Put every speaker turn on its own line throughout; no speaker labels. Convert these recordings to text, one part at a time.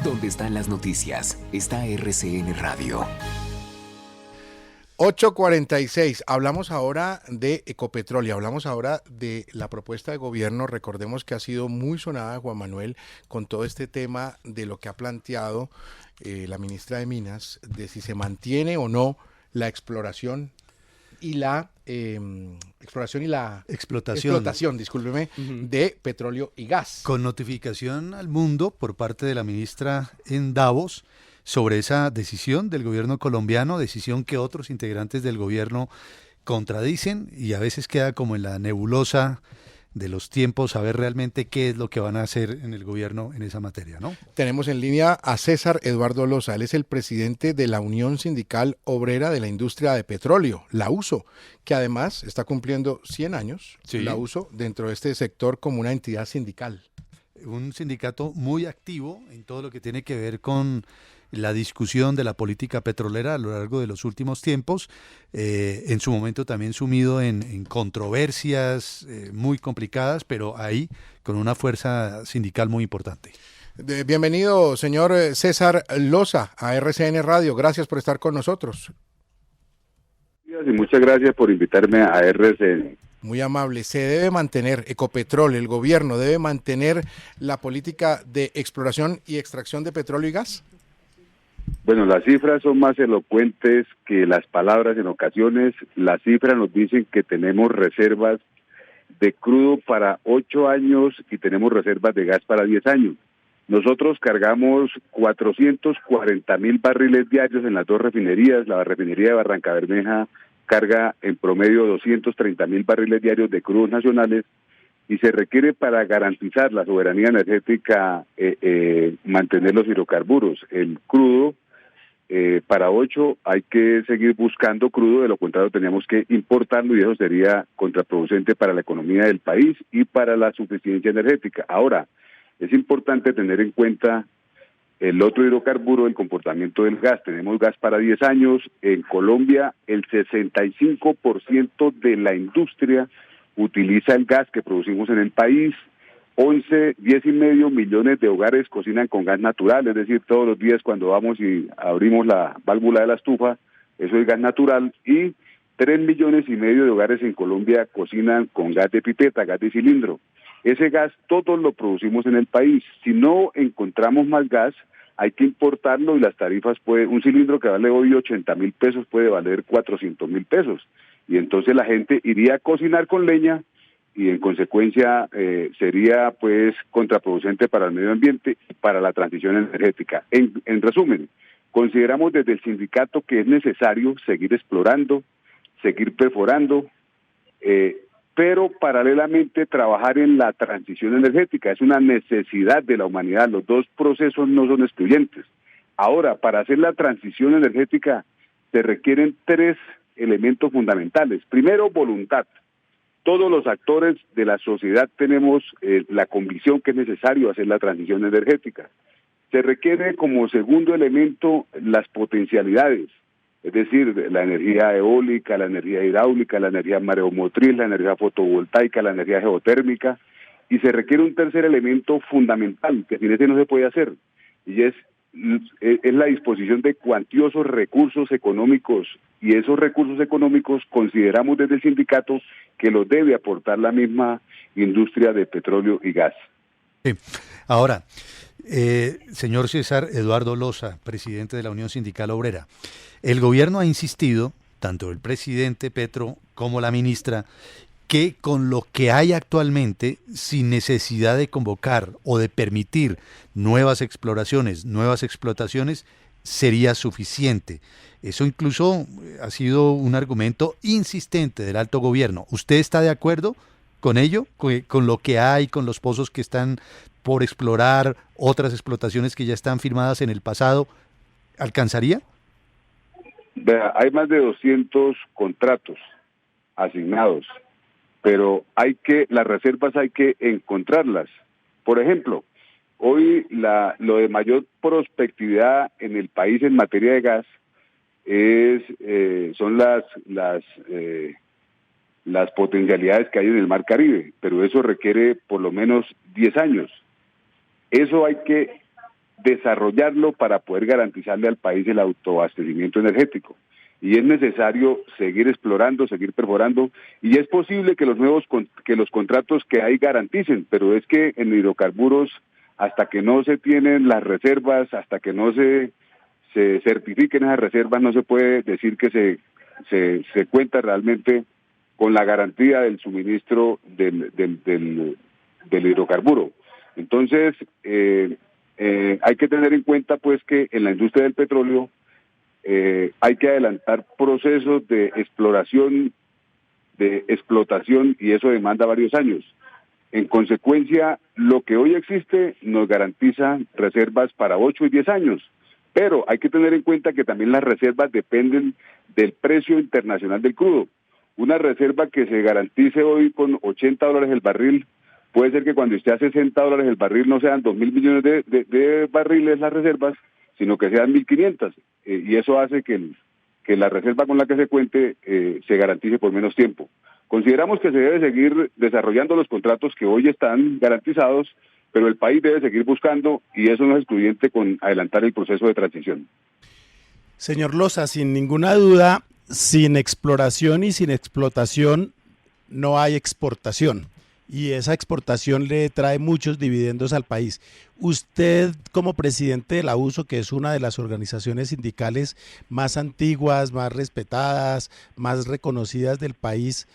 Donde están las noticias, está RCN Radio.
8:46. Hablamos ahora de Ecopetrol y hablamos ahora de la propuesta de gobierno. Recordemos que ha sido muy sonada, Juan Manuel, con todo este tema de lo que ha planteado la ministra de Minas, de si se mantiene o no la exploración y la explotación, discúlpeme, de petróleo y gas.
Con notificación al mundo por parte de la ministra en Davos sobre esa decisión del gobierno colombiano, decisión que otros integrantes del gobierno contradicen y a veces queda como en la nebulosa de los tiempos saber realmente qué es lo que van a hacer en el gobierno en esa materia, ¿no?
Tenemos en línea a César Eduardo Loza. Él es el presidente de la Unión Sindical Obrera de la Industria de Petróleo, la USO, que además está cumpliendo 100 años, sí, la USO, dentro de este sector como una entidad sindical.
Un sindicato muy activo en todo lo que tiene que ver con la discusión de la política petrolera a lo largo de los últimos tiempos, en su momento también sumido en controversias muy complicadas, pero ahí con una fuerza sindical muy importante.
Bienvenido, señor César Loza, a RCN Radio. Gracias por estar con nosotros.
Y muchas gracias por invitarme a RCN.
Muy amable. Se debe mantener Ecopetrol, el gobierno debe mantener la política de exploración y extracción de petróleo y gas.
Bueno, las cifras son más elocuentes que las palabras en ocasiones. Las cifras nos dicen que tenemos reservas de crudo para 8 años y tenemos reservas de gas para 10 años. Nosotros cargamos 440,000 barriles diarios en las dos refinerías. La refinería de Barrancabermeja carga en promedio 230,000 barriles diarios de crudos nacionales y se requiere para garantizar la soberanía energética mantener los hidrocarburos. El crudo, para 8 hay que seguir buscando crudo, de lo contrario teníamos que importarlo y eso sería contraproducente para la economía del país y para la suficiencia energética. Ahora, es importante tener en cuenta el otro hidrocarburo, el comportamiento del gas. Tenemos gas para 10 años. En Colombia, el 65% de la industria utiliza el gas que producimos en el país. 10,5 millones de hogares cocinan con gas natural, es decir, todos los días cuando vamos y abrimos la válvula de la estufa, eso es gas natural, y 3,5 millones de hogares en Colombia cocinan con gas de pipeta, gas de cilindro. Ese gas todos lo producimos en el país. Si no encontramos más gas, hay que importarlo y las tarifas un cilindro que vale hoy 80,000 pesos puede valer 400,000 pesos. Y entonces la gente iría a cocinar con leña y en consecuencia sería pues contraproducente para el medio ambiente y para la transición energética. En resumen, consideramos desde el sindicato que es necesario seguir explorando, seguir perforando, pero paralelamente trabajar en la transición energética. Es una necesidad de la humanidad, los dos procesos no son excluyentes. Ahora, para hacer la transición energética se requieren 3 elementos fundamentales. Primero, voluntad. Todos los actores de la sociedad tenemos la convicción que es necesario hacer la transición energética. Se requiere como segundo elemento las potencialidades, es decir, la energía eólica, la energía hidráulica, la energía mareomotriz, la energía fotovoltaica, la energía geotérmica, y se requiere un tercer elemento fundamental, que sin ese no se puede hacer, y es la disposición de cuantiosos recursos económicos, y esos recursos económicos consideramos desde el sindicato que los debe aportar la misma industria de petróleo y gas.
Sí. Ahora, señor César Eduardo Loza, presidente de la Unión Sindical Obrera, el gobierno ha insistido, tanto el presidente Petro como la ministra, que con lo que hay actualmente, sin necesidad de convocar o de permitir nuevas exploraciones, nuevas explotaciones, sería suficiente. Eso incluso ha sido un argumento insistente del alto gobierno. ¿Usted está de acuerdo con ello? ¿Con lo que hay, con los pozos que están por explorar, otras explotaciones que ya están firmadas en el pasado, alcanzaría?
Vea, hay más de 200 contratos asignados, pero las reservas hay que encontrarlas. Por ejemplo, hoy lo de mayor prospectividad en el país en materia de gas son las potencialidades que hay en el Mar Caribe, pero eso requiere por lo menos 10 años. Eso hay que desarrollarlo para poder garantizarle al país el autoabastecimiento energético. Y es necesario seguir explorando, seguir perforando, y es posible que los contratos que hay garanticen, pero es que en hidrocarburos, hasta que no se tienen las reservas, hasta que no se certifiquen esas reservas, no se puede decir que se cuenta realmente con la garantía del suministro del hidrocarburo. Entonces, hay que tener en cuenta pues que en la industria del petróleo hay que adelantar procesos de exploración, de explotación, y eso demanda varios años. En consecuencia, lo que hoy existe nos garantiza reservas para 8 y 10 años, pero hay que tener en cuenta que también las reservas dependen del precio internacional del crudo. Una reserva que se garantice hoy con $80 el barril, puede ser que cuando esté a $60 el barril no sean 2.000 millones de barriles las reservas, sino que sean 1.500, y eso hace que la reserva con la que se cuente se garantice por menos tiempo. Consideramos que se debe seguir desarrollando los contratos que hoy están garantizados, pero el país debe seguir buscando, y eso no es excluyente con adelantar el proceso de transición.
Señor Loza, sin ninguna duda, sin exploración y sin explotación no hay exportación, y esa exportación le trae muchos dividendos al país. Usted, como presidente de la USO, que es una de las organizaciones sindicales más antiguas, más respetadas, más reconocidas del país,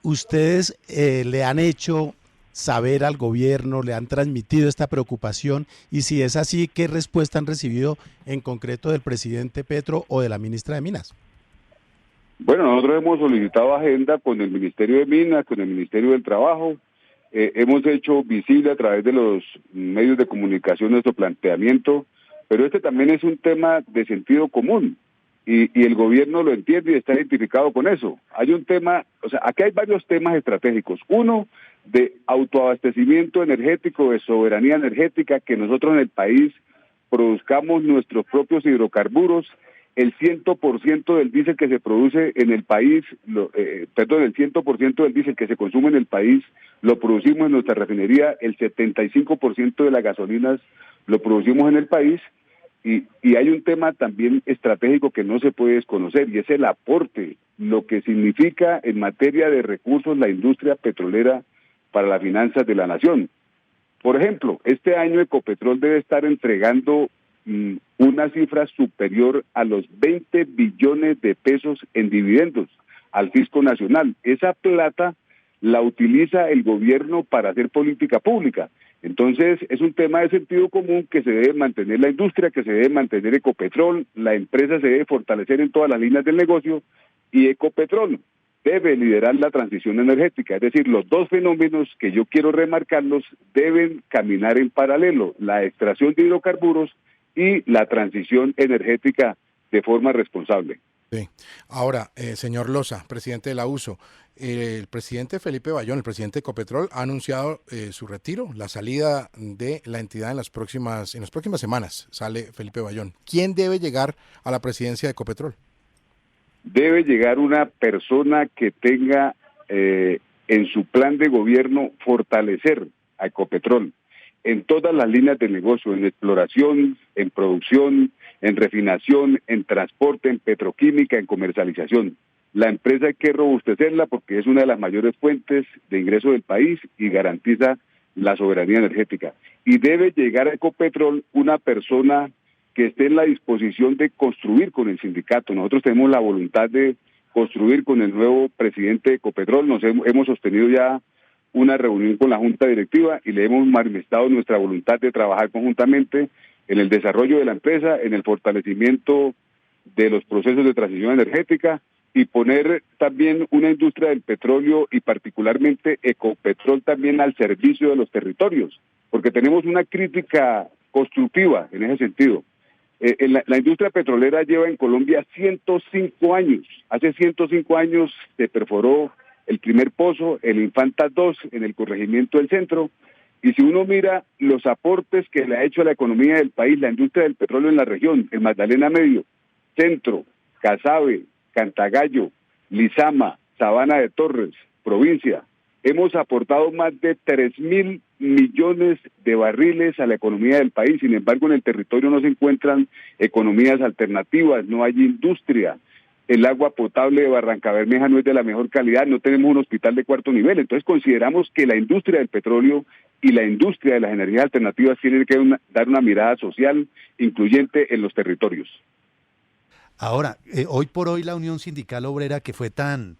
¿ustedes le han hecho saber al gobierno, le han transmitido esta preocupación? Y si es así, ¿qué respuesta han recibido en concreto del presidente Petro o de la ministra de Minas?
Bueno, nosotros hemos solicitado agenda con el Ministerio de Minas, con el Ministerio del Trabajo. Hemos hecho visible a través de los medios de comunicación nuestro planteamiento, pero este también es un tema de sentido común, y el gobierno lo entiende y está identificado con eso. Hay un tema, o sea, aquí hay varios temas estratégicos. Uno, de autoabastecimiento energético, de soberanía energética, que nosotros en el país produzcamos nuestros propios hidrocarburos. El 100% del diésel que se produce en el país, el 100% del diésel que se consume en el país lo producimos en nuestra refinería. El 75% de las gasolinas lo producimos en el país, y hay un tema también estratégico que no se puede desconocer, y es el aporte, lo que significa en materia de recursos la industria petrolera para las finanzas de la nación. Por ejemplo, este año Ecopetrol debe estar entregando una cifra superior a los 20 billones de pesos en dividendos al fisco nacional. Esa plata la utiliza el gobierno para hacer política pública. Entonces, es un tema de sentido común que se debe mantener la industria, que se debe mantener Ecopetrol, la empresa se debe fortalecer en todas las líneas del negocio, y Ecopetrol debe liderar la transición energética. Es decir, los dos fenómenos que yo quiero remarcarlos deben caminar en paralelo: la extracción de hidrocarburos y la transición energética de forma responsable.
Sí. Ahora, señor Loza, presidente de la USO, el presidente Felipe Bayón, el presidente de Ecopetrol, ha anunciado su retiro, la salida de la entidad en las próximas semanas. Sale Felipe Bayón. ¿Quién debe llegar a la presidencia de Ecopetrol?
Debe llegar una persona que tenga en su plan de gobierno fortalecer a Ecopetrol en todas las líneas de negocio, en exploración, en producción, en refinación, en transporte, en petroquímica, en comercialización. La empresa hay que robustecerla porque es una de las mayores fuentes de ingreso del país y garantiza la soberanía energética. Y debe llegar a Ecopetrol una persona que esté en la disposición de construir con el sindicato. Nosotros tenemos la voluntad de construir con el nuevo presidente de Ecopetrol. Hemos sostenido ya una reunión con la Junta Directiva y le hemos manifestado nuestra voluntad de trabajar conjuntamente en el desarrollo de la empresa, en el fortalecimiento de los procesos de transición energética, y poner también una industria del petróleo y particularmente Ecopetrol también al servicio de los territorios, porque tenemos una crítica constructiva en ese sentido. La industria petrolera lleva en Colombia 105 años. Hace 105 años se perforó el primer pozo, el Infanta 2, en el corregimiento del Centro, y si uno mira los aportes que le ha hecho a la economía del país, la industria del petróleo en la región, el Magdalena Medio, Centro, Casabe, Cantagallo, Lizama, Sabana de Torres, provincia, hemos aportado más de 3.000 millones de barriles a la economía del país. Sin embargo, en el territorio no se encuentran economías alternativas, no hay industria. El agua potable de Barrancabermeja no es de la mejor calidad, no tenemos un hospital de cuarto nivel. Entonces consideramos que la industria del petróleo y la industria de las energías alternativas tienen que dar una mirada social incluyente en los territorios.
Ahora, hoy por hoy la Unión Sindical Obrera, que fue tan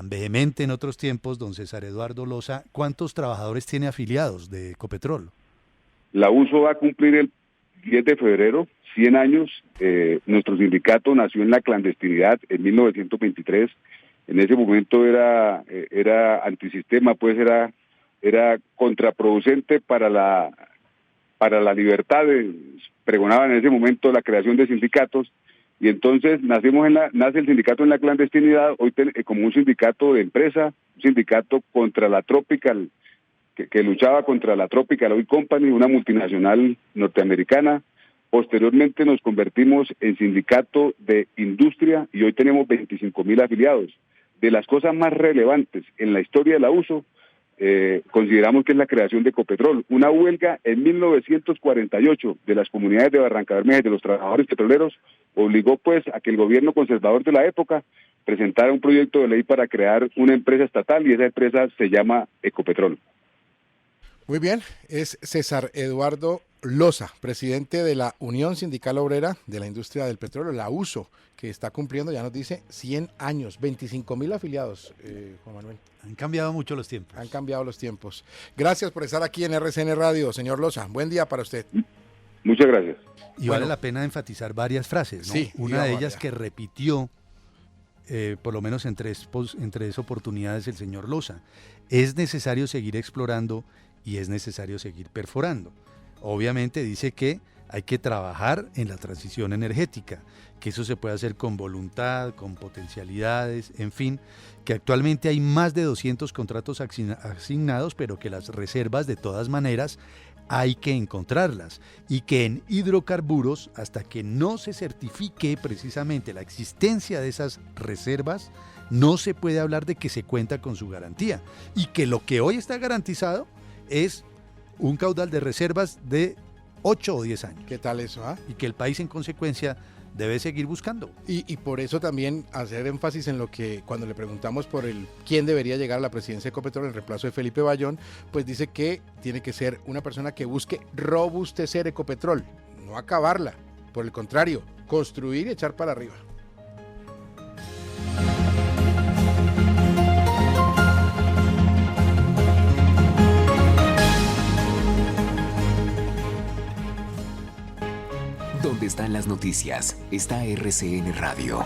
vehemente en otros tiempos, don César Eduardo Loza, ¿cuántos trabajadores tiene afiliados de Ecopetrol?
La USO va a cumplir el 10 de febrero 100 años. Nuestro sindicato nació en la clandestinidad en 1923. En ese momento era antisistema, pues era contraproducente para la libertad. Pregonaban en ese momento la creación de sindicatos. Y entonces nace el sindicato en la clandestinidad, hoy como un sindicato de empresa, un sindicato contra la Tropical, que luchaba contra la Tropical Oil Company, una multinacional norteamericana. Posteriormente nos convertimos en sindicato de industria y hoy tenemos 25,000 afiliados. De las cosas más relevantes en la historia de la USO, consideramos que es la creación de Ecopetrol. Una huelga en 1948 de las comunidades de Barrancabermeja y de los trabajadores petroleros obligó pues a que el gobierno conservador de la época presentara un proyecto de ley para crear una empresa estatal y esa empresa se llama Ecopetrol.
Muy bien, es César Eduardo Loza, presidente de la Unión Sindical Obrera de la Industria del Petróleo, la USO, que está cumpliendo, ya nos dice, 100 años, 25,000 afiliados, Juan Manuel.
Han cambiado mucho los tiempos.
Han cambiado los tiempos. Gracias por estar aquí en RCN Radio, señor Loza. Buen día para usted.
Muchas gracias.
Y vale la pena enfatizar varias frases, ¿no?
Sí,
una de ellas que repitió, por lo menos en tres oportunidades, el señor Loza. Es necesario seguir explorando y es necesario seguir perforando. Obviamente dice que hay que trabajar en la transición energética, que eso se puede hacer con voluntad, con potencialidades, en fin, que actualmente hay más de 200 contratos asignados, pero que las reservas de todas maneras hay que encontrarlas y que en hidrocarburos, hasta que no se certifique precisamente la existencia de esas reservas, no se puede hablar de que se cuenta con su garantía y que lo que hoy está garantizado es un caudal de reservas de 8 o 10 años.
¿Qué tal eso?
Y que el país en consecuencia debe seguir buscando.
Y por eso también hacer énfasis en lo que cuando le preguntamos por quién debería llegar a la presidencia de Ecopetrol en reemplazo de Felipe Bayón, pues dice que tiene que ser una persona que busque robustecer Ecopetrol, no acabarla, por el contrario, construir y echar para arriba.
Donde están las noticias, está RCN Radio.